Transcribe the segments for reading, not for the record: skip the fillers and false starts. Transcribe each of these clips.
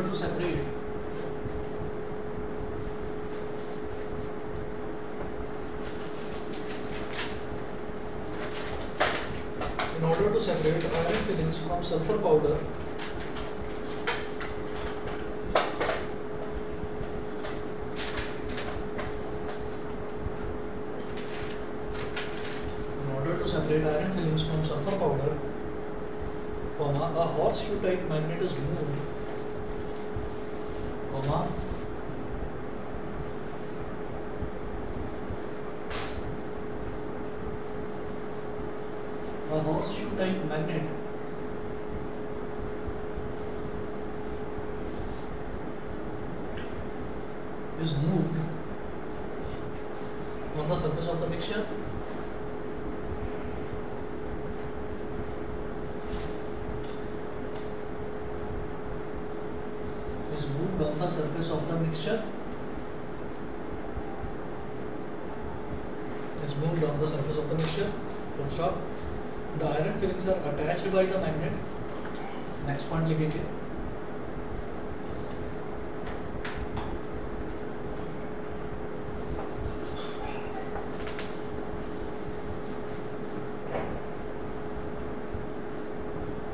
to separate iron fillings from sulfur powder, a horseshoe type magnet is moved, a horseshoe type magnet is moved on the surface of the mixture. On the surface of the mixture is moved on the surface of the mixture. Full stop. The iron fillings are attached by the magnet. Next point लिखेंगे.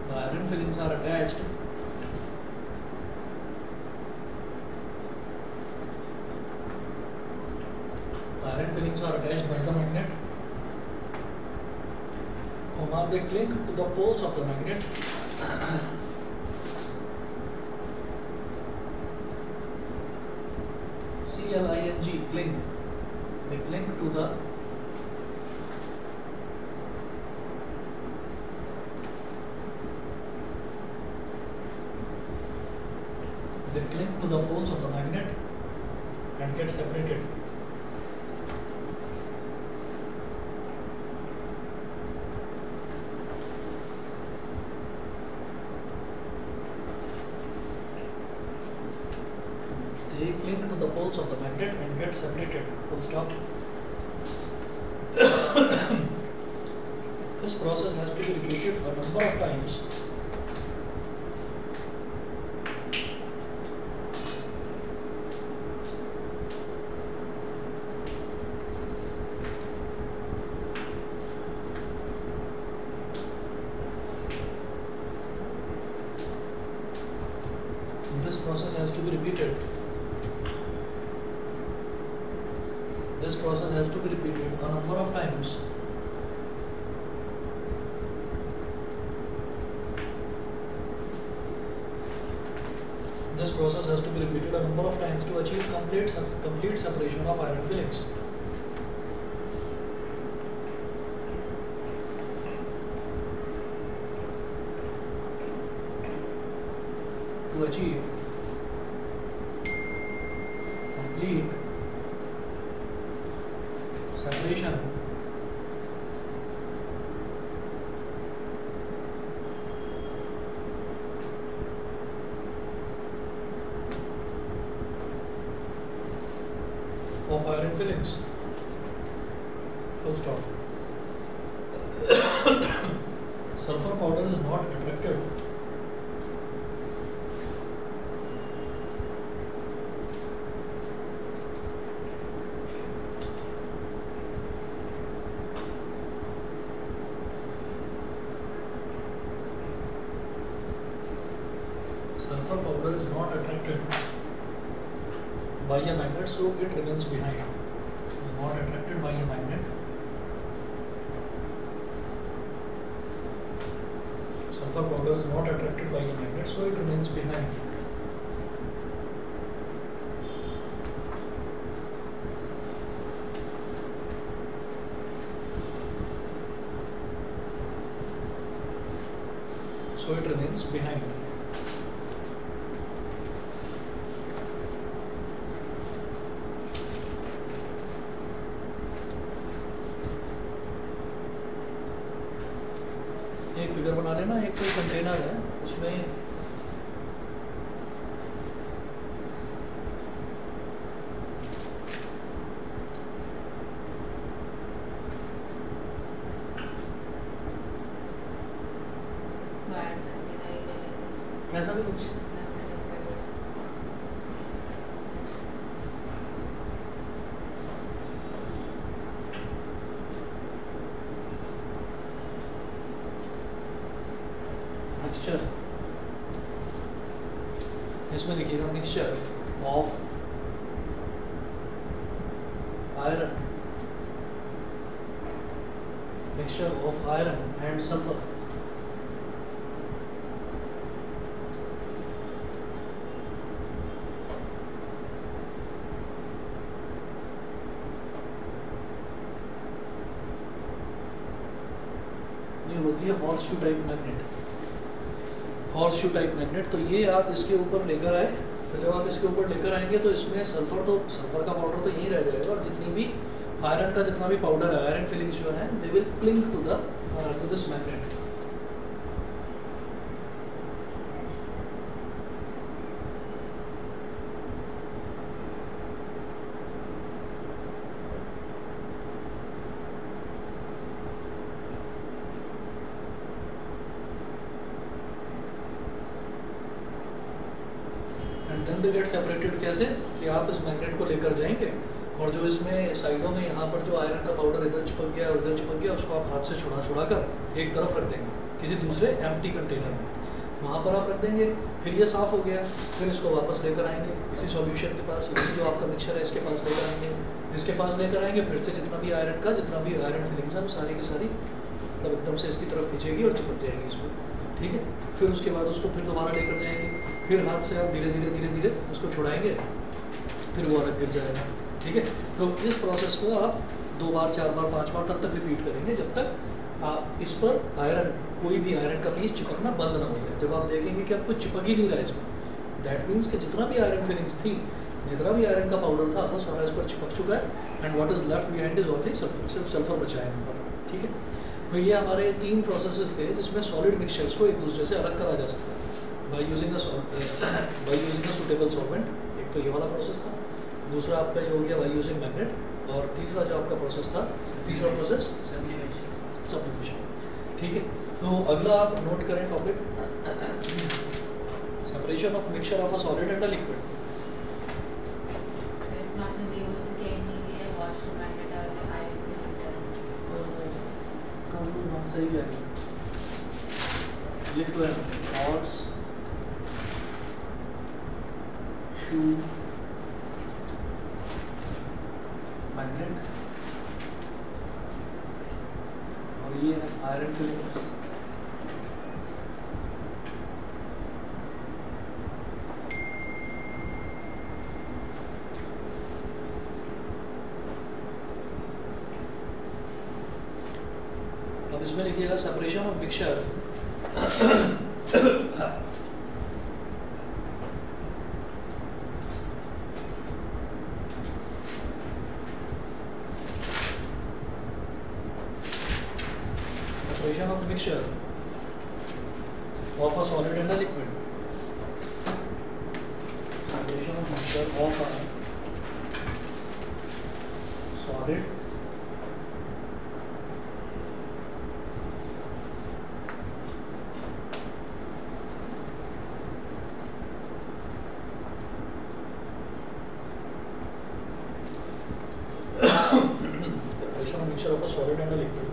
The iron fillings are attached by the magnet, they cling to the poles of the magnet. CLING, cling. They cling to the poles of the magnet and get separated. They cling to the poles of the magnet and get separated. Full stop. This process has to be repeated a number of times. This process has to be repeated. This process has to be repeated a number of times. This process has to be repeated a number of times to achieve complete separation of iron fillings. To achieve complete separation of iron fillings. Full stop. Sulfur powder is not attracted by a magnet, so it remains behind. It is not attracted by a magnet. Sulfur powder is not attracted by a magnet, so it remains behind. So it remains behind. एक figure बना लेना, एक कोई container है उसमें ऐसा भी कुछ इसमें लिखिएगा mixture of iron, mixture of iron and sulphur. ये होती है horse shoe type magnet, horse shoe type magnet. तो ये आप इसके ऊपर लेकर आए, तो जब आप इसके ऊपर लेकर आएंगे तो इसमें सल्फर का पाउडर तो यहीं रह जाएगा, और जितनी भी आयरन का जितना भी पाउडर है, आयरन फिलिंग्स जो है, they will cling to this magnet. Then they get separated. कैसे कि आप इस मैग्नेट को लेकर जाएंगे और जो इसमें साइडों में यहाँ पर जो आयरन का पाउडर इधर चिपक गया और उधर चिपक गया, उसको आप हाथ से छुड़ा कर एक तरफ रख देंगे किसी दूसरे एम्प्टी कंटेनर में, वहाँ पर आप रख देंगे। फिर ये साफ़ हो गया, फिर इसको वापस लेकर आएंगे इसी सॉल्यूशन के पास, यही जो आपका मिक्सचर है इसके पास लेकर आएंगे, इसके पास लेकर आएंगे। फिर से जितना भी आयरन फिलिंग्स है वो सारी की सारी मतलब एकदम से इसकी तरफ खींचेगी और चिपक जाएगी इसमें, ठीक है। फिर उसके बाद उसको फिर दोबारा लेकर जाएंगे, फिर हाथ से आप धीरे धीरे उसको छुड़ाएंगे, फिर वो अलग गिर जाएगा, ठीक है। तो इस प्रोसेस को आप 2 बार 4 बार 5 बार तब तक रिपीट करेंगे जब तक आप इस पर कोई भी आयरन का पीस चिपकना बंद ना हो जाए। जब आप देखेंगे कि अब कुछ चिपक ही नहीं रहा है इसमें, दैट मीन्स कि जितना भी आयरन फिलिंग्स थी, जितना भी आयरन का पाउडर था, वो सारा इस पर चिपक चुका है। And what is left behind is only sulphur, सिर्फ सल्फर बचा है यहाँ पर, ठीक है। तो ये हमारे 3 प्रोसेसेस थे जिसमें सॉलिड मिक्सचर्स को एक दूसरे से अलग करा जा सकता है by using a suitable solvent. एक तो ये वाला प्रोसेस था, दूसरा आपका ये हो गया बाय यूजिंग मैग्नेट, और तीसरा जो आपका प्रोसेस था, तीसरा प्रोसेस सब्लिमेशन, ठीक है। तो अगला आप नोट करें topic, separation of mixture of a solid and a liquid. सही कह रही है, लिक्विड हॉर्स शू मैग्नेट, और ये है आयरन फिलिंग्स। अब इसमें लिखिएगा separation of mixture separation of mixture of a solid and a liquid, separation of mixture of a solid mixture of a solid and a liquid.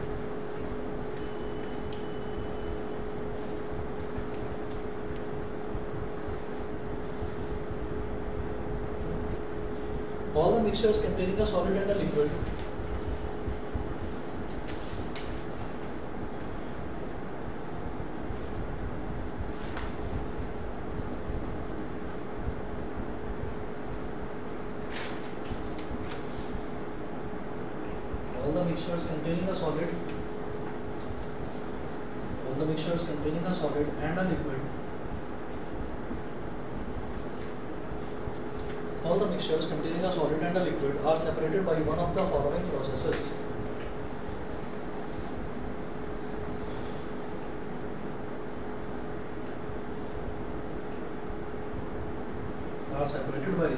All the mixtures containing a solid and a liquid mixtures containing a solid and a liquid, all the mixtures containing a solid and a liquid are separated by one of the following processes. Are separated by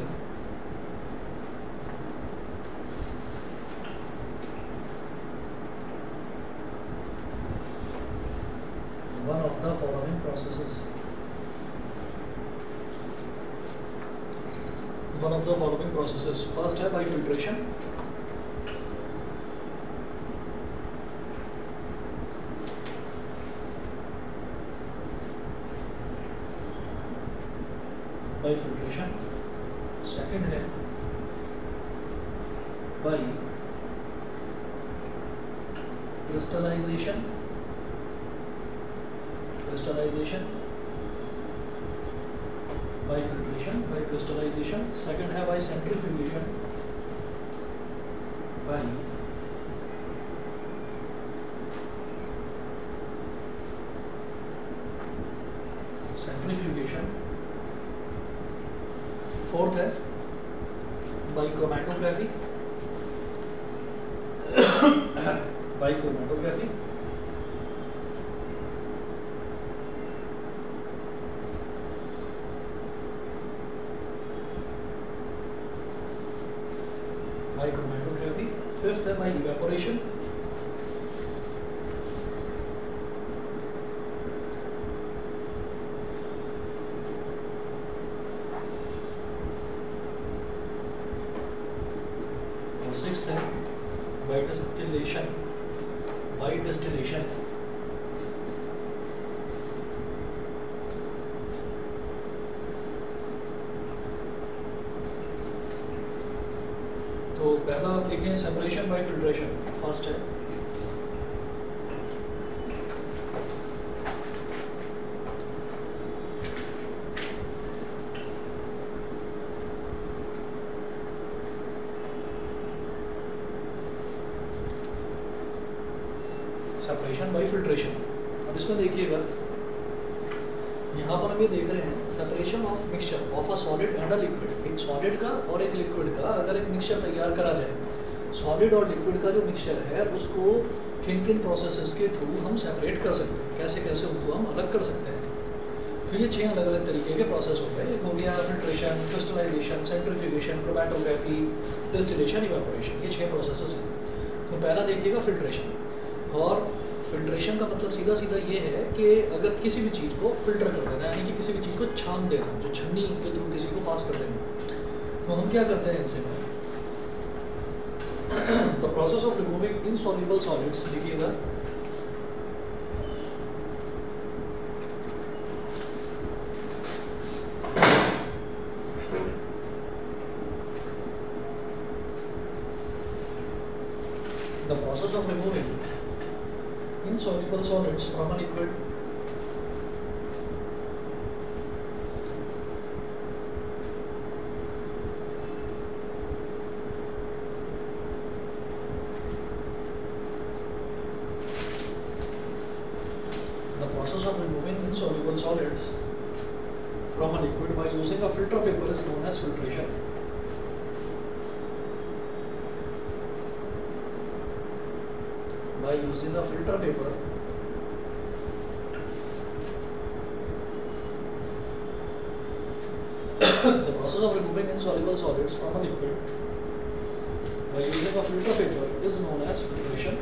one of the following processes. One of the following processes. First है by filtration. By filtration, second है by crystallisation, by filtration, by crystallisation, second है by centrifugation, by centrifugation, fourth है by chromatography, by chromatography, by chromatography, fifth है by evaporation, और sixth है by distillation, by distillation. तो पहला आप लिखें सेपरेशन बाय फिल्ट्रेशन, फर्स्ट है सेपरेशन बाय फिल्ट्रेशन। अब इसमें देखिएगा, यहाँ पर हम ये देख रहे हैं separation of mixture of a solid and a liquid. एक सॉलिड का और एक लिक्विड का अगर एक मिक्सचर तैयार करा जाए, सॉलिड और लिक्विड का जो मिक्सचर है उसको किन किन प्रोसेसेस के थ्रू हम सेपरेट कर सकते हैं, कैसे कैसे उनको हम अलग कर सकते हैं। तो ये 6 अलग अलग तरीके के प्रोसेस हो गए। एक हो गया filtration, crystallisation, centrifugation, chromatography, distillation, evaporation, ये 6 प्रोसेसेस हैं। तो पहला देखिएगा फिल्ट्रेशन। और फिल्ट्रेशन का मतलब सीधा सीधा ये है कि अगर किसी भी चीज़ को फिल्टर कर देना, यानी कि किसी भी चीज़ को छान देना, जो छन्नी के थ्रू किसी को पास कर देना, तो हम क्या करते हैं इससे में the process of removing insoluble solids, लिखिएगा the process of removing insoluble solids from a liquid the process of removing insoluble solids from a liquid by using a filter paper is known as filtration. By using a filter paper, the process of removing insoluble solids from a liquid by using a filter paper is known as filtration.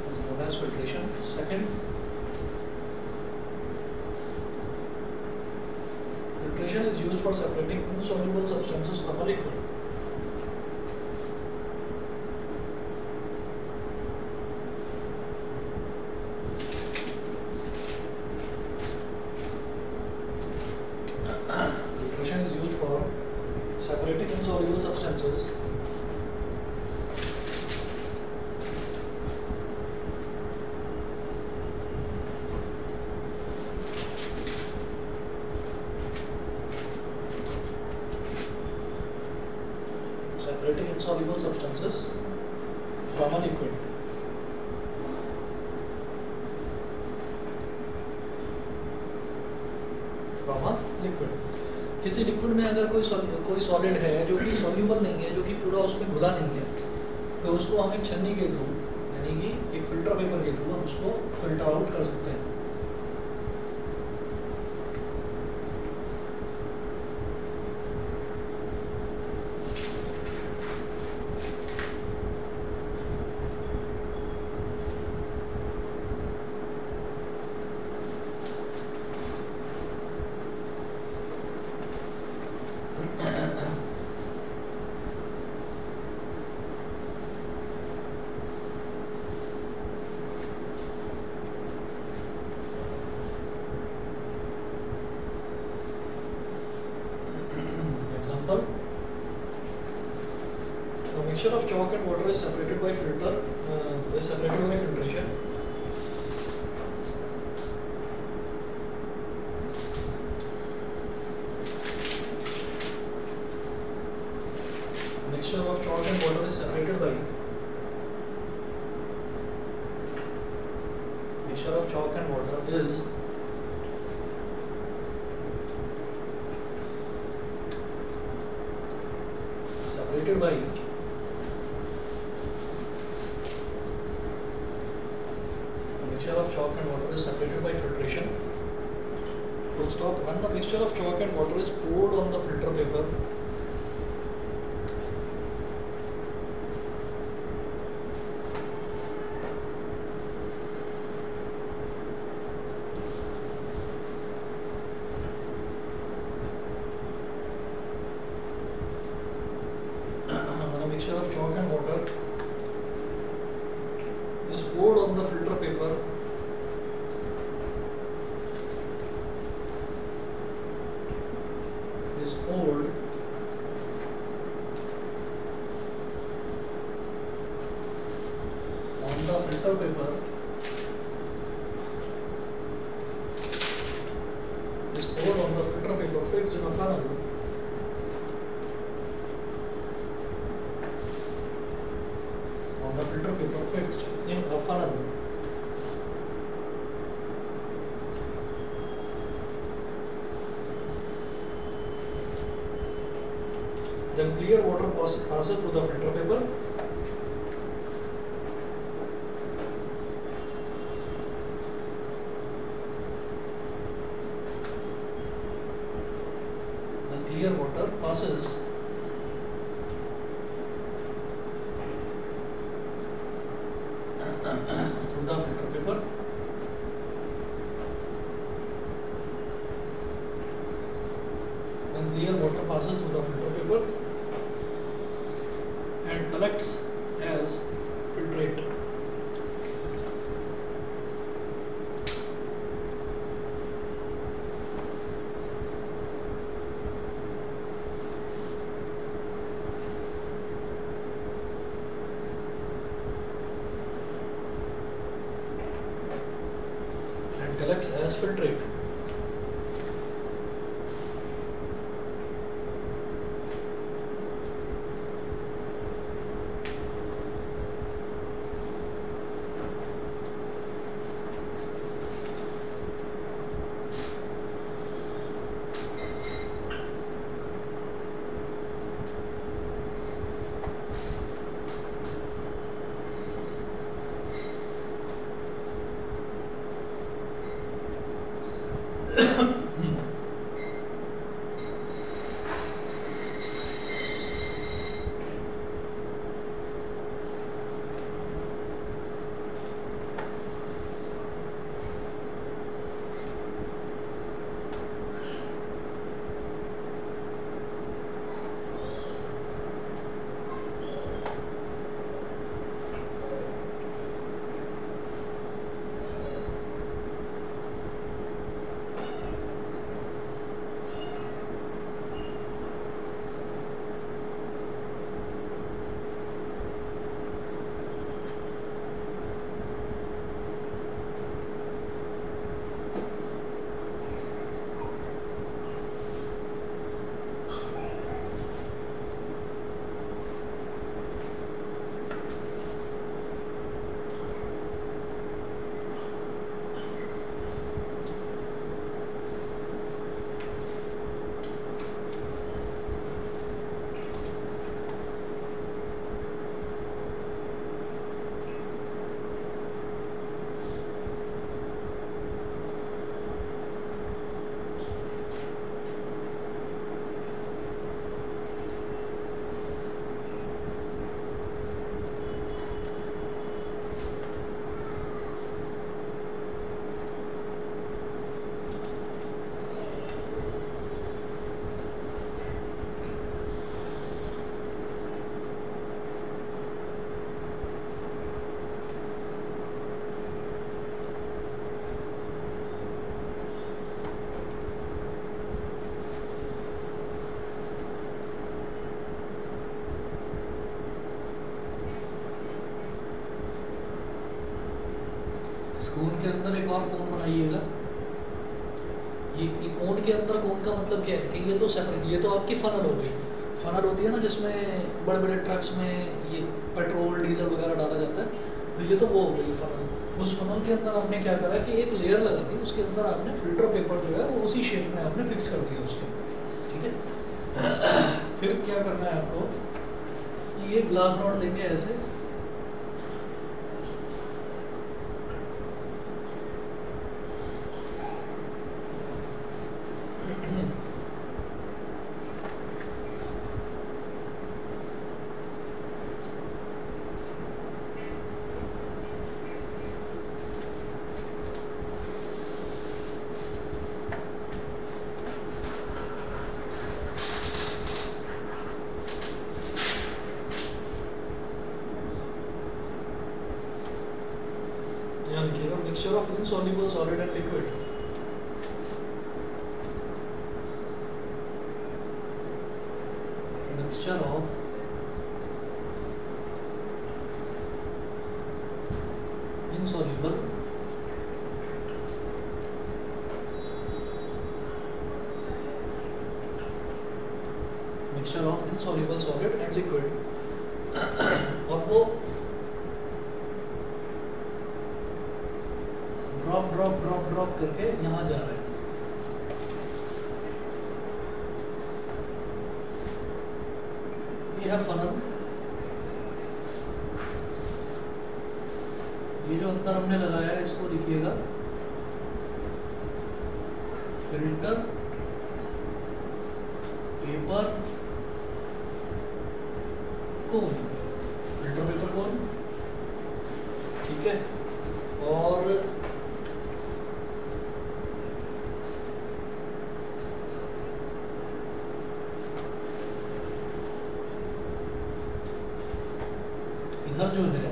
Is known as filtration. Second, filtration is used for separating insoluble substances from a liquid. Filtration is used for separating insoluble substances separating insoluble substances from a liquid. From a liquid. किसी liquid में अगर कोई solid है जो कि soluble नहीं है, जो कि पूरा उसमें घुला नहीं है, तो उसको हम एक छन्नी के थ्रू, यानी कि एक फिल्टर पेपर के थ्रू हम उसको फिल्टर आउट कर सकते हैं। Now mixture of chalk and water is separated by filtration. Mixture of chalk and water is separated by filtration. Full stop. When the mixture of chalk and water is poured on the filter paper, mixture of chalk and water is poured on the filter paper, fixed in a funnel. On the filter paper fixed in a funnel. Then clear water passes through the filter paper. Clear water passes through the filter paper. When clear water passes through the filter paper and collects as filtrate. Collects as filtrate. कोन के अंदर एक और कोन बनाइएगा। ये कोन के अंदर कोन का मतलब क्या है कि ये तो सेपरेट, ये तो आपकी फनल हो गई। फनल होती है ना जिसमें बड़े बड़े ट्रक्स में ये पेट्रोल डीजल वगैरह डाला जाता है, तो ये तो वो हो गई फनल। उस फनल के अंदर आपने क्या करा कि एक लेयर लगा दी, उसके अंदर आपने फिल्टर पेपर जो है वो उसी शेप में आपने फिक्स कर दिया उसके अंदर, ठीक है। फिर क्या करना है आपको, ये ग्लास रॉड लेंगे ऐसे, यहाँ लिखिएगा mixture of insoluble solid and liquid. Mixture of insoluble mixture of insoluble solid and liquid. और वो ड्रॉप ड्रॉप ड्रॉप ड्रॉप करके यहाँ जा रहा है। ये है फनल, ये जो अंदर हमने लगाया है इसको लिखिएगा फिल्टर पेपर कोन, फिल्टर पेपर कोन, ठीक है। और इधर जो है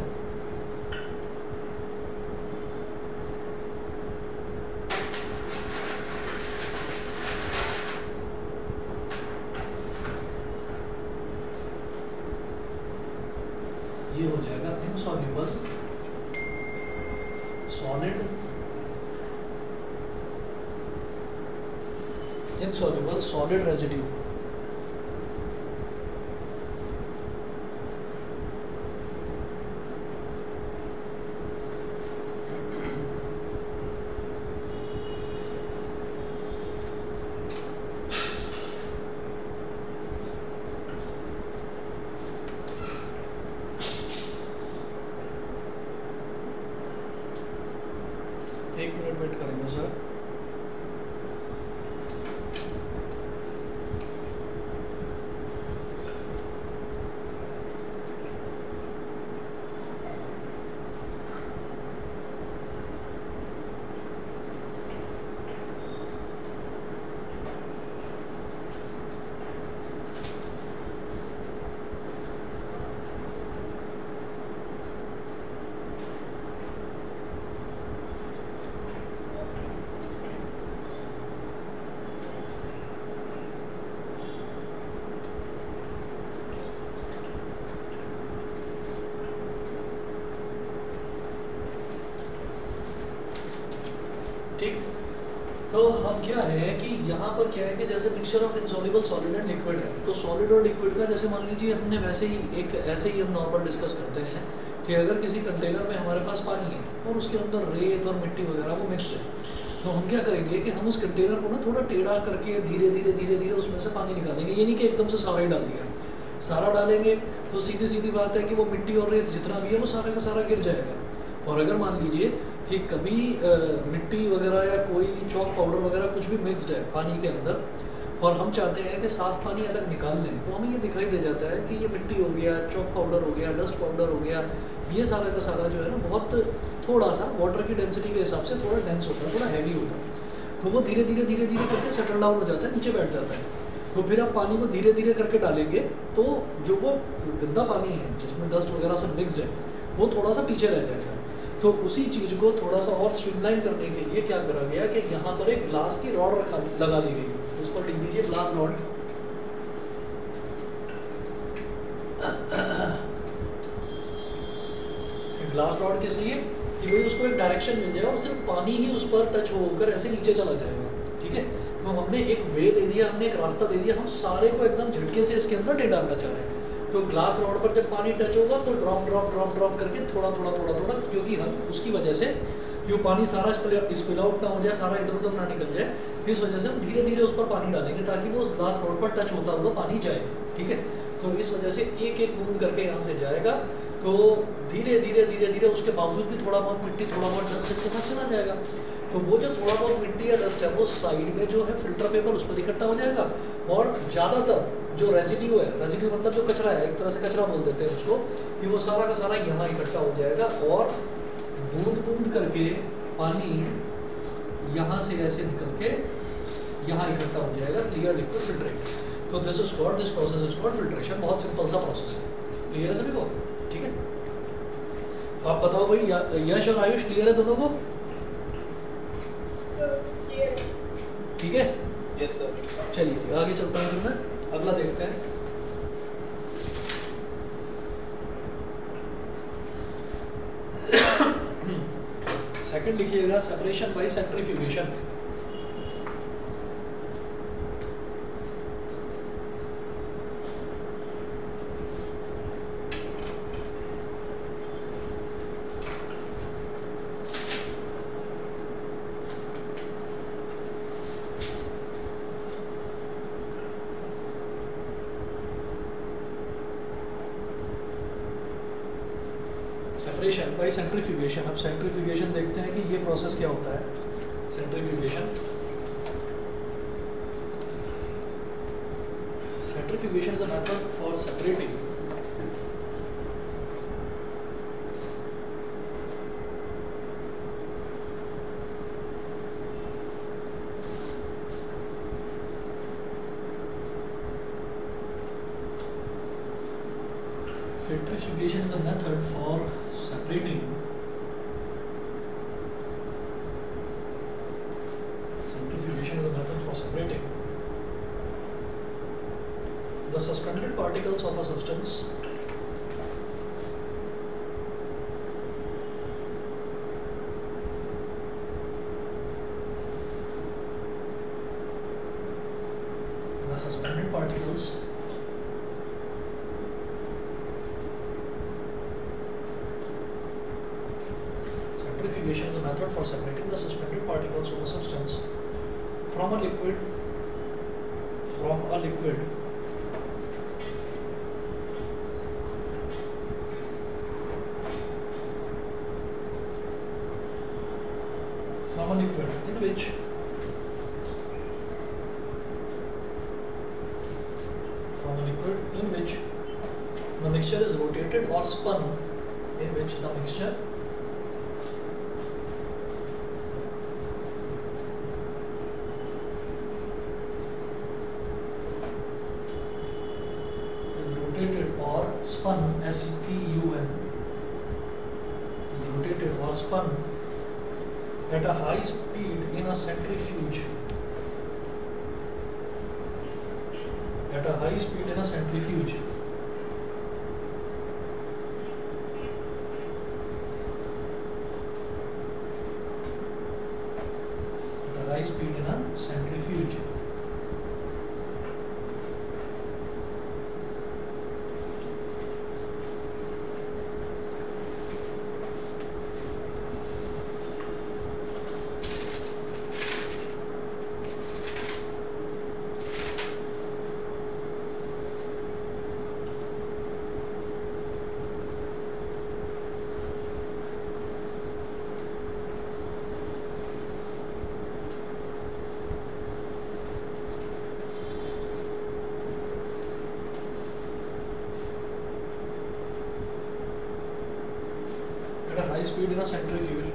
ये हो जाएगा insoluble solid, insoluble solid residue. एक मिनट वेट करेंगे सर। ठीक, तो हम क्या है कि यहाँ पर क्या है कि जैसे mixture of insoluble solid and liquid है, तो सॉलिड और लिक्विड का जैसे मान लीजिए हमने वैसे ही एक ऐसे ही हम नॉर्मल डिस्कस करते हैं कि अगर किसी कंटेनर में हमारे पास पानी है और उसके अंदर रेत और मिट्टी वगैरह वो मिक्सड है, तो हम क्या करेंगे कि हम उस कंटेनर को ना थोड़ा टेढ़ा करके धीरे धीरे उसमें से पानी निकालेंगे। ये नहीं कि एकदम से सारा ही डाल दिया, सारा डालेंगे तो सीधी सीधी बात है कि वो मिट्टी और रेत जितना भी है वो सारा का सारा गिर जाएगा। और अगर मान लीजिए कि कभी मिट्टी वगैरह या कोई चॉक पाउडर वगैरह कुछ भी मिक्स्ड है पानी के अंदर और हम चाहते हैं कि साफ़ पानी अलग निकाल लें, तो हमें ये दिखाई दे जाता है कि ये मिट्टी हो गया, चॉक पाउडर हो गया, डस्ट पाउडर हो गया, ये सारा का सारा जो है ना बहुत थोड़ा सा वाटर की डेंसिटी के हिसाब से थोड़ा डेंस होता है, थोड़ा हैवी होता है, तो वो धीरे धीरे करके सेटल डाउन हो जाता है, नीचे बैठ जाता है। तो फिर आप पानी को धीरे धीरे करके डालेंगे तो जो वो गंदा पानी है जिसमें डस्ट वगैरह सब मिक्सड है वो थोड़ा सा पीछे रह जाएगा। तो उसी चीज़ को थोड़ा सा और स्ट्रीमलाइन करने के लिए क्या करा गया कि यहाँ पर एक ग्लास की रॉड लगा दी गई, इस पर लिख दीजिए ग्लास रॉड। ग्लास रॉड किस लिए कि भाई उसको एक डायरेक्शन मिल जाए और सिर्फ पानी ही उस पर टच होकर ऐसे नीचे चला जाएगा, ठीक है। तो हमने एक वे दे दिया, हमने एक रास्ता दे दिया, हम सारे को एकदम झटके से इसके अंदर नहीं डालना चाह रहे हैं। तो ग्लास रॉड पर जब पानी टच होगा तो ड्रॉप ड्रॉप ड्रॉप ड्रॉप करके थोड़ा थोड़ा थोड़ा थोड़ा, क्योंकि हम उसकी वजह से ये पानी सारा स्पिल आउट ना हो जाए, सारा इधर उधर ना निकल जाए, इस वजह से हम धीरे धीरे उस पर पानी डालेंगे ताकि वो उस ग्लास रॉड पर टच होता हुआ पानी जाए, ठीक है। तो इस वजह से एक एक बूंद करके यहाँ से जाएगा, तो धीरे धीरे धीरे धीरे उसके बावजूद भी थोड़ा बहुत मिट्टी थोड़ा बहुत डस्ट इसके साथ चला जाएगा। तो वो जो थोड़ा बहुत मिट्टी या डस्ट है वो साइड में जो है फिल्टर पेपर उस पर इकट्ठा हो जाएगा, और ज़्यादातर जो रेजिड्यू है, रेजिड्यू मतलब जो कचरा है, एक तरह से कचरा बोल देते हैं उसको, कि वो सारा का सारा यहाँ इकट्ठा हो जाएगा और बूंद बूंद करके पानी यहाँ से ऐसे निकल के यहाँ इकट्ठा हो जाएगा, क्लियर लिक्विड फिल्ट्रेट। तो this process is called filtration. बहुत सिंपल सा प्रोसेस है, क्लियर है सभी को, ठीक है। आप बताओ भाई, यश और आयुष क्लियर है दोनों को? ठीक है, चलिए आगे चलता हूँ, फिर मैं अगला देखते हैं। सेकंड लिखिएगा, separation by centrifugation. Separation by centrifugation. अब सेंट्रीफ्यूगेशन देखते हैं कि ये प्रोसेस क्या होता है। Centrifugation is a method for separating Centrifugation is a method for separating the suspended particles of a substance Centrifugation is a method for separating the suspended particles of a substance from a liquid in which the mixture is rotated or spun, in which the mixture spun, S-P-U-N, is rotated or spun at a high speed in a centrifuge. At a high speed in a centrifuge. At a high speed in a centrifuge. High speed in a centrifuge.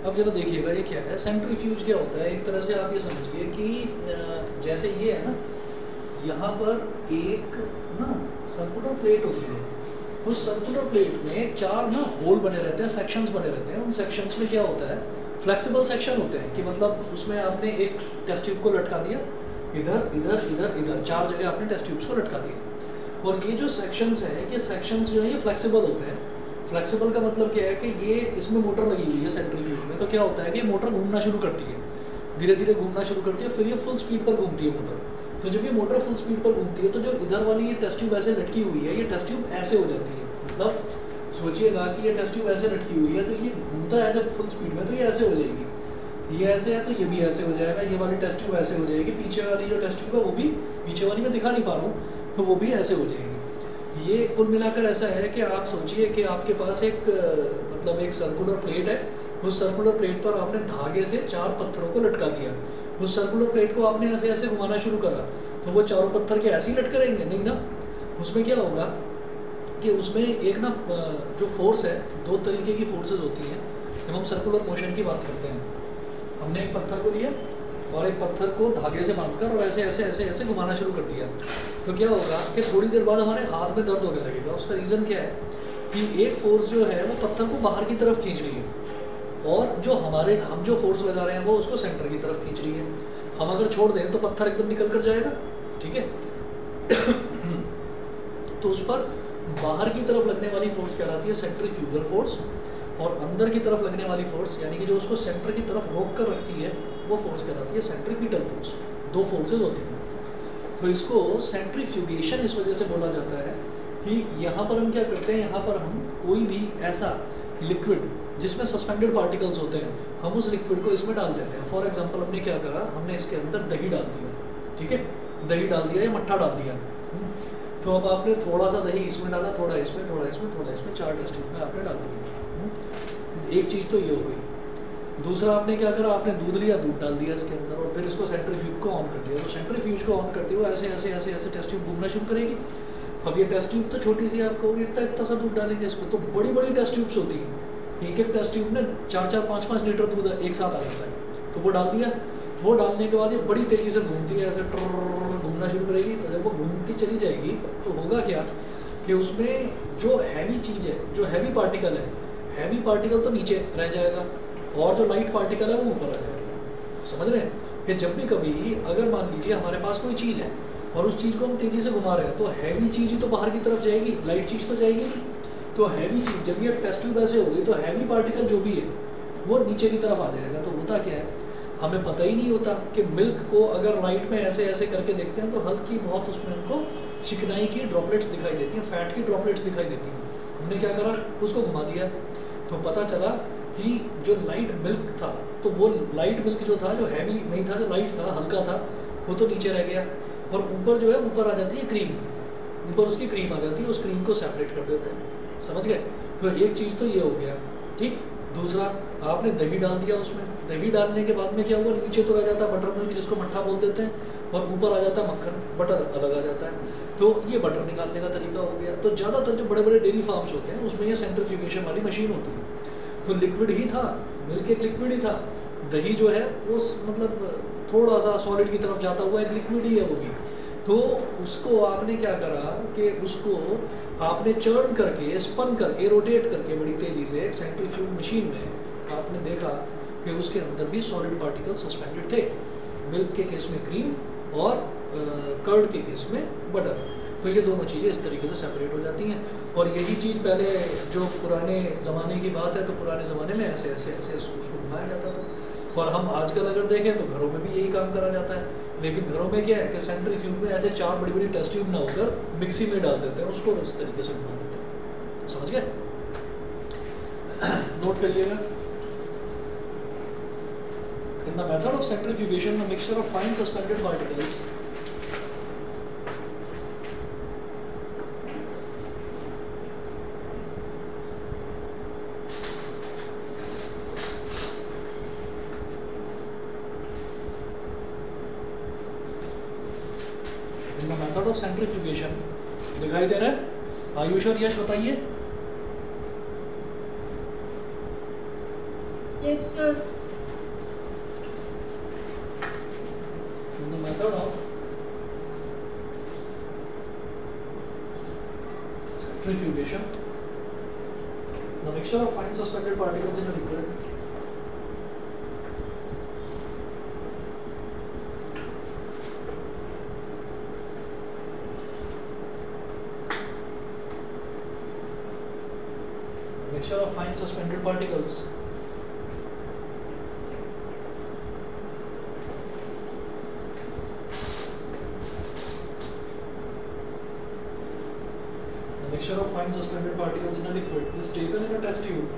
अब जरा देखिएगा ये क्या है, centrifuge क्या होता है। एक तरह से आप ये समझिए कि जैसे ये है ना, यहाँ पर एक ना सर्कुलर प्लेट होती है, उस सर्कुलर प्लेट में 4 ना होल बने रहते हैं, सेक्शंस बने रहते हैं। उन सेक्शंस में क्या होता है, फ्लेक्सिबल सेक्शन होते हैं कि मतलब उसमें आपने एक टेस्ट ट्यूब को लटका दिया, इधर इधर इधर इधर 4 जगह आपने टेस्ट ट्यूब्स को लटका दिया। और ये जो सेक्शंस हैं, ये सेक्शंस जो है ये फ्लेक्सिबल होते हैं। फ्लेक्सिबल का मतलब क्या है कि ये इसमें मोटर लगी हुई है सेंट्रीफ्यूज में, तो क्या होता है कि मोटर घूमना शुरू करती है, धीरे धीरे घूमना शुरू करती है, फिर ये फुल स्पीड पर घूमती है मोटर। तो जब ये मोटर फुल स्पीड पर घूमती है तो जो इधर वाली ये टेस्ट ट्यूब ऐसे लटकी हुई है, ये टेस्ट ट्यूब ऐसे हो जाती है। मतलब सोचिएगा कि ये टेस्ट ट्यूब ऐसे लटकी हुई है, तो ये घूमता है जब फुल स्पीड में तो ये ऐसे हो जाएगी, ये ऐसे है तो ये भी ऐसे हो जाएगा, ये वाली टेस्ट ट्यूब ऐसे हो जाएगी, पीछे वाली जो टेस्ट ट्यूब है वो भी, पीछे वाली मैं दिखा नहीं पा रहा हूँ, तो वो भी ऐसे हो जाएगी। ये कुल मिलाकर ऐसा है कि आप सोचिए कि आपके पास एक मतलब एक सर्कुलर प्लेट है, उस सर्कुलर प्लेट पर आपने धागे से 4 पत्थरों को लटका दिया, उस सर्कुलर प्लेट को आपने ऐसे ऐसे घुमाना शुरू करा, तो वो 4 पत्थर के ऐसे ही लटके रहेंगे नहीं ना। उसमें क्या होगा कि उसमें एक ना जो फोर्स है, 2 तरीके की फोर्सेस होती हैं जब हम सर्कुलर मोशन की बात करते हैं। हमने एक पत्थर को लिया और एक पत्थर को धागे से बांधकर और ऐसे ऐसे ऐसे ऐसे घुमाना शुरू कर दिया, तो क्या होगा कि थोड़ी देर बाद हमारे हाथ में दर्द होने लगेगा। उसका रीज़न क्या है कि एक फोर्स जो है वो पत्थर को बाहर की तरफ खींच रही है, और जो हम जो फोर्स लगा रहे हैं वो उसको सेंटर की तरफ खींच रही है। हम अगर छोड़ दें तो पत्थर एकदम निकल कर जाएगा, ठीक है। तो उस पर बाहर की तरफ लगने वाली फोर्स कहलाती है सेंट्रीफ्यूगल फोर्स, और अंदर की तरफ लगने वाली फोर्स यानी कि जो उसको सेंटर की तरफ रोक कर रखती है वो फोर्स कहलाती है सेंट्रीपिटल फोर्स। 2 फोर्सेज होती हैं। तो इसको सेंट्रीफ्यूगेशन इस वजह से बोला जाता है कि यहाँ पर हम क्या करते हैं, यहाँ पर हम कोई भी ऐसा लिक्विड जिसमें सस्पेंडेड पार्टिकल्स होते हैं, हम उस लिक्विड को इसमें डाल देते हैं। फॉर एग्जांपल हमने क्या करा, हमने इसके अंदर दही डाल दिया, ठीक है, दही डाल दिया या मट्ठा डाल दिया। तो अब आपने थोड़ा सा दही इसमें डाला, थोड़ा इसमें, थोड़ा इसमें, थोड़ा इसमें, 4 टेस्ट ट्यूब में आपने डाल दिया। एक चीज़ तो ये हो गई। दूसरा आपने क्या करा, आपने दूध लिया, दूध डाल दिया इसके अंदर और फिर इसको सेंट्रीफ्यूज को ऑन कर दिया। तो सेंट्रीफ्यूज को ऑन करते हुए ऐसे ऐसे ऐसे ऐसे टेस्ट ट्यूब घूमना शुरू करेगी। अब ये टेस्ट ट्यूब तो छोटी सी, आप कहोगे इतना इतना सा दूध डालेंगे इसमें, तो बड़ी बड़ी टेस्ट ट्यूब्स होती हैं। एक एक टेस्ट ट्यूब में 4-4, 5-5 लीटर दूध एक साथ आ जाता है। तो वो डाल दिया, वो डालने के बाद ये बड़ी तेज़ी से घूमती है, ऐसे घूमना शुरू करेगी। तो जब वो घूमती चली जाएगी तो होगा क्या कि उसमें जो हैवी चीज़ है, जो हैवी पार्टिकल है, हैवी पार्टिकल तो नीचे रह जाएगा और जो लाइट पार्टिकल है वो ऊपर आ जाएगा। समझ रहे हैं कि जब भी कभी अगर मान लीजिए हमारे पास कोई चीज़ है और उस चीज़ को हम तेज़ी से घुमा रहे हैं, तो हैवी चीज़ ही तो बाहर की तरफ जाएगी, लाइट चीज़ तो जाएगी नहीं। तो हैवी चीज़ जब ये टेस्ट ट्यूब ऐसे हो गई तो हैवी पार्टिकल जो भी है वो नीचे की तरफ आ जाएगा। तो होता क्या है, हमें पता ही नहीं होता कि मिल्क को अगर लाइट में ऐसे ऐसे करके देखते हैं तो हल्की बहुत उसमें हमको चिकनाई की ड्रॉपलेट्स दिखाई देती हैं, फैट की ड्रॉपलेट्स दिखाई देती हैं। हमने क्या करा, उसको घुमा दिया, तो पता चला कि जो लाइट मिल्क था, तो वो लाइट मिल्क जो था, जो हैवी नहीं था, जो लाइट था, हल्का था, वो तो नीचे रह गया। और ऊपर जो है, ऊपर आ जाती है क्रीम, ऊपर उसकी क्रीम आ जाती है, उस क्रीम को सेपरेट कर देते हैं। समझ गए? तो एक चीज़ तो ये हो गया, ठीक। दूसरा, आपने दही डाल दिया उसमें, दही डालने के बाद में क्या हुआ, नीचे तो रह जाता बटर मिल्क जिसको मट्ठा बोल देते हैं, और ऊपर आ जाता मक्खन, बटर अलग आ जाता है। तो ये बटर निकालने का तरीका हो गया। तो ज़्यादातर जो बड़े बड़े डेयरी फार्म्स होते हैं उसमें ये सेंट्रीफ्यूगेशन वाली मशीन होती है। तो लिक्विड ही था, मिल्क एक लिक्विड ही था, दही जो है वो मतलब थोड़ा सा सॉलिड की तरफ जाता हुआ एक लिक्विड ही है वो भी। तो उसको आपने क्या करा कि उसको आपने चर्न करके, स्पन करके, रोटेट करके बड़ी तेज़ी से एक सेंट्रीफ्यूज मशीन में आपने देखा कि उसके अंदर भी सॉलिड पार्टिकल सस्पेंडेड थे, मिल्क के केस में क्रीम और कर्ड के केस में बटर। तो ये दोनों चीज़ें इस तरीके से सेपरेट हो जाती हैं। और यही चीज़ पहले जो पुराने ज़माने की बात है, तो पुराने ज़माने में ऐसे ऐसे ऐसे उसको घुमाया जाता था। और हम आजकल अगर देखें तो घरों में भी यही काम करा जाता है। लेकिन घरों में क्या है कि सेंट्रीफ्यूज में ऐसे 4 बड़ी बड़ी टेस्ट ट्यूब ना होकर मिक्सी में डाल देते हैं उसको, इस तरीके से घुमा देते हैं। समझ गए? नोट करिएगा। In the method of centrifugation, a mixture of fine suspended particles in the method of centrifugation, दिखाई दे रहा है? आयुष और यश बताइए। Yes, sir. In the method of centrifugation, the mixture of fine suspended particles in a liquid suspended particles the mixture of fine suspended particles in a liquid is taken in a test tube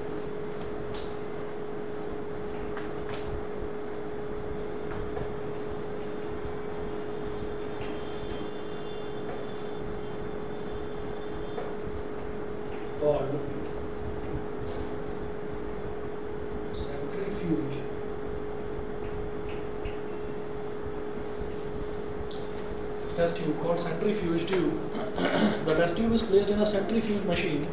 called centrifuge. Test tube called centrifuge tube. The test tube is placed in a centrifuge machine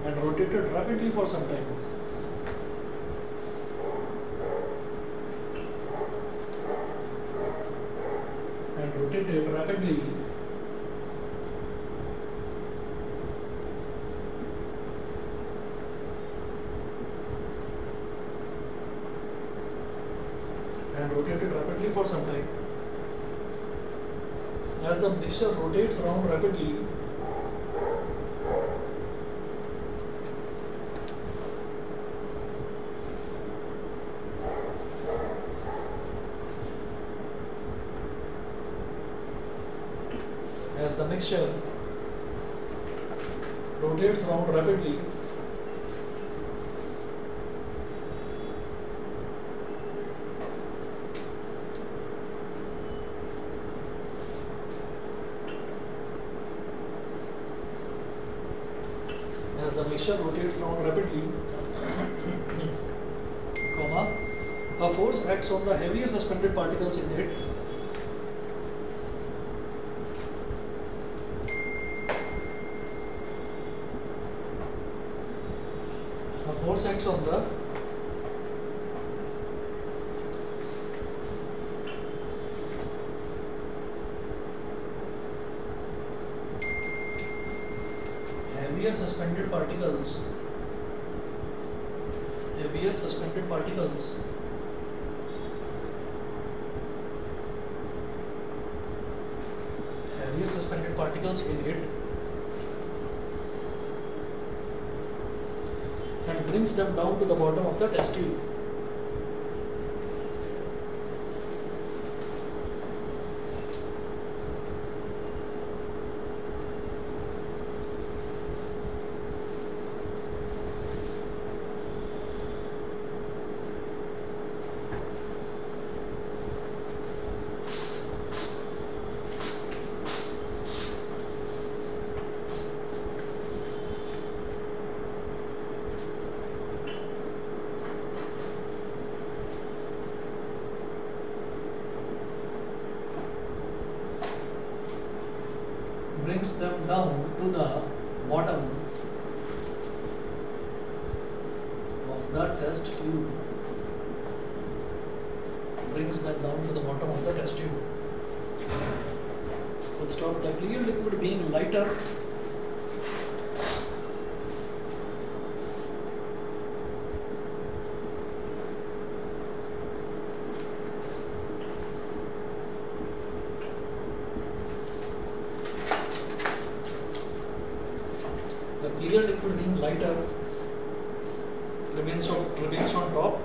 and rotated rapidly for some time. And rotated rapidly for some time. As the mixture rotates around rapidly, a force acts on the heavier suspended particles in it and brings them down to the bottom of the test tube. Brings them down to the bottom of the test tube. Brings them down to the bottom of the test tube. Full stop. The clear liquid being lighter remains on top.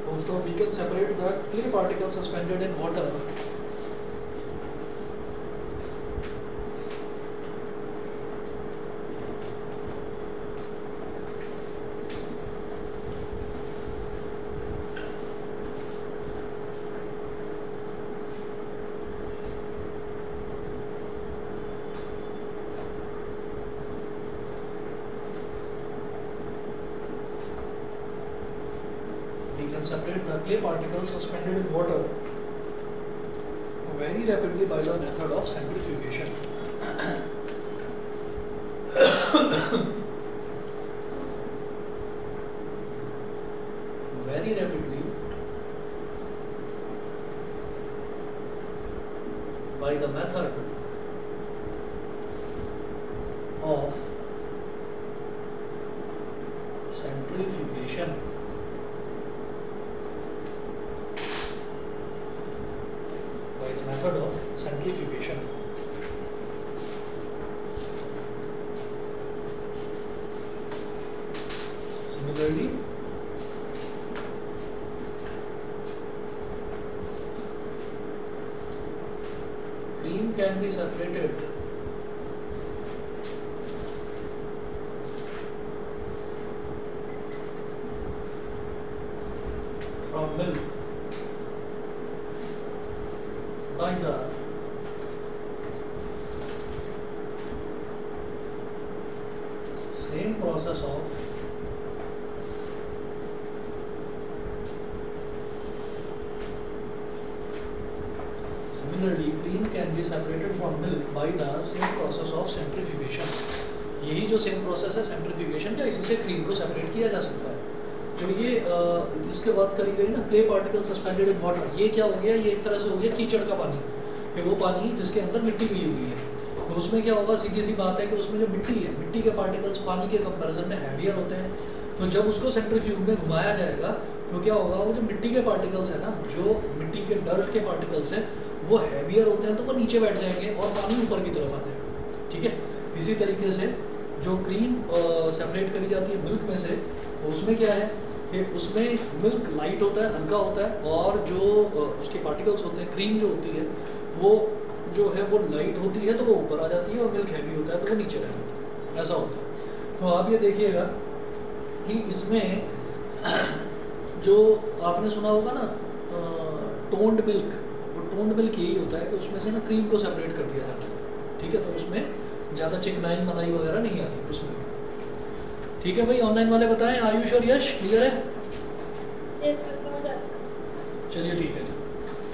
Full stop. We can separate the clay particles suspended in water can separate the clay particles suspended in water very rapidly by the method of centrifugation. Very rapidly by the method of centrifugation. By the method of centrifugation. Similarly, cream can be separated from milk by the same process of Similarly, cream can be separated from milk by the same process of centrifugation. यही जो same process है centrifugation का, इसी से cream को separate किया जा सकता है. जो ये इसके बात करी गई ना, clay particle suspended in water, ये क्या हो गया, ये एक तरह से हो गया कीचड़ का पानी. ये वो पानी जिसके अंदर मिट्टी मिली हुई है. तो उसमें क्या होगा, सीधी सी बात है कि उसमें जो मिट्टी है, मिट्टी के पार्टिकल्स पानी के कंपैरिजन में हैवियर होते हैं. तो जब उसको सेंट्रीफ्यूग में घुमाया जाएगा तो क्या होगा, वो जो मिट्टी के पार्टिकल्स है ना, जो मिट्टी के डर्ट के पार्टिकल्स हैं, वो हैवियर होते हैं, तो वो नीचे बैठ जाएंगे और पानी ऊपर की तरफ आ जाएगा. ठीक है. इसी तरीके से जो क्रीम सेपरेट करी जाती है मिल्क में से, उसमें क्या है कि उसमें मिल्क लाइट होता है, हल्का होता है, और जो उसके पार्टिकल्स होते हैं, क्रीम जो होती है वो जो है वो लाइट होती है तो वो ऊपर आ जाती है, और मिल्क हैवी होता है तो वो नीचे रह जाता है. ऐसा होता है. तो आप ये देखिएगा कि इसमें जो आपने सुना होगा ना टोन्ड मिल्क, वो टोन्ड मिल्क यही होता है कि उसमें से ना क्रीम को सेपरेट कर दिया जाता है. ठीक है. तो उसमें ज़्यादा चिकनाई मलाई वगैरह नहीं आती उसमें. ठीक है भाई. ऑनलाइन वाले बताएं, आयुष और यश क्लियर है? यस सर, समझ आ. चलिए ठीक है जी.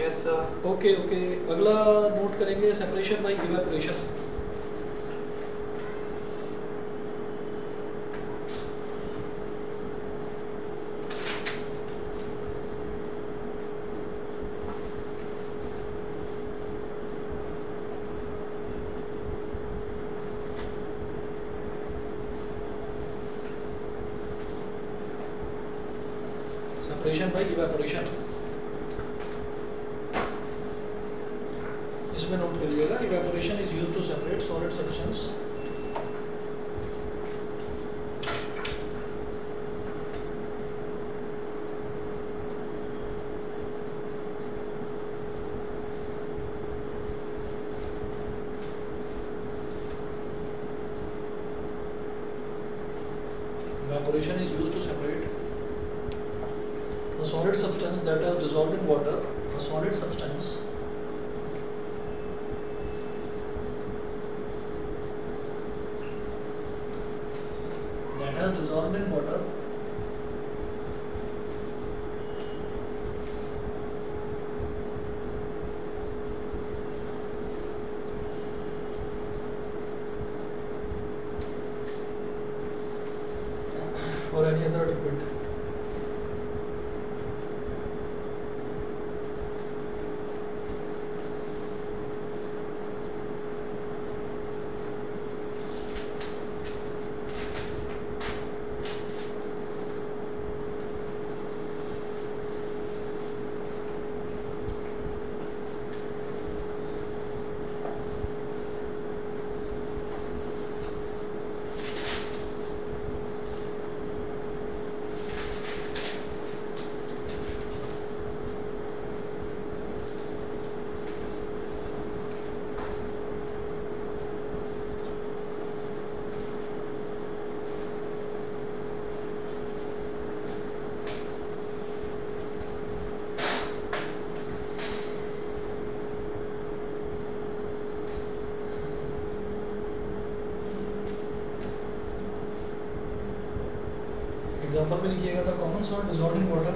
Yes sir. Okay okay. अगला नोट करेंगे separation by evaporation. Separation by evaporation. इसमें नोट करिएगा, evaporation is used to separate solid substance evaporation is used to separate a solid substance that has dissolved in water, a solid substance that has dissolved in water or any other liquid. Example में लिखिएगा, the common salt dissolved in water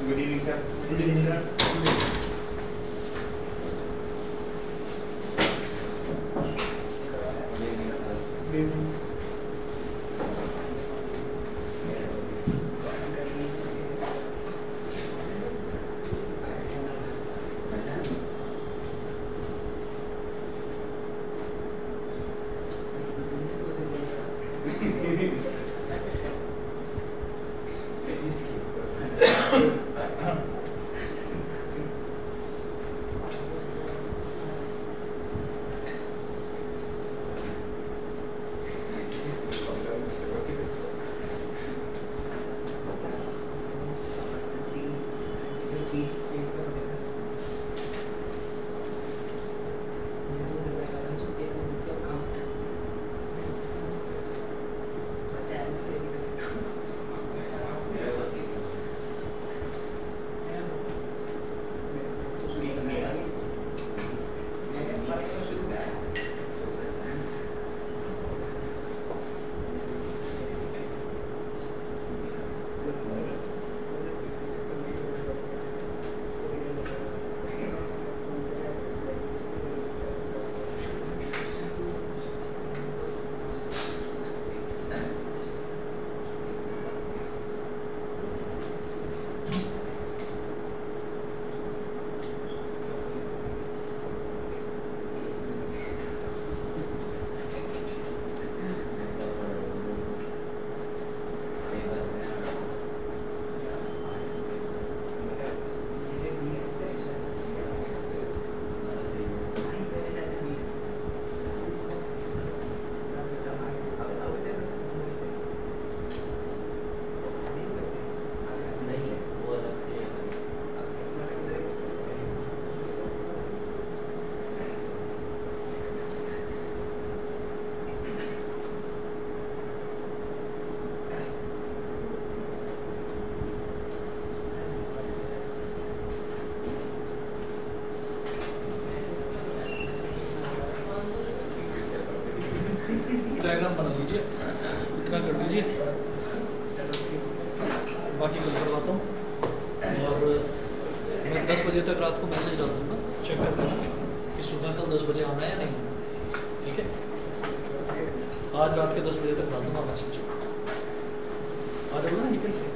good evening sir. Good evening sir. Good evening. Diagram बना लीजिए, इतना कर लीजिए, बाकी कल करवाता हूँ। और मैं 10 बजे तक रात को मैसेज डाल दूँगा, चेक कर लेना कि सुबह कल 10 बजे आना है या नहीं आना, ठीक है। आज रात के 10 बजे तक डाल दूँगा मैसेज, आ जाओगे ना निकल।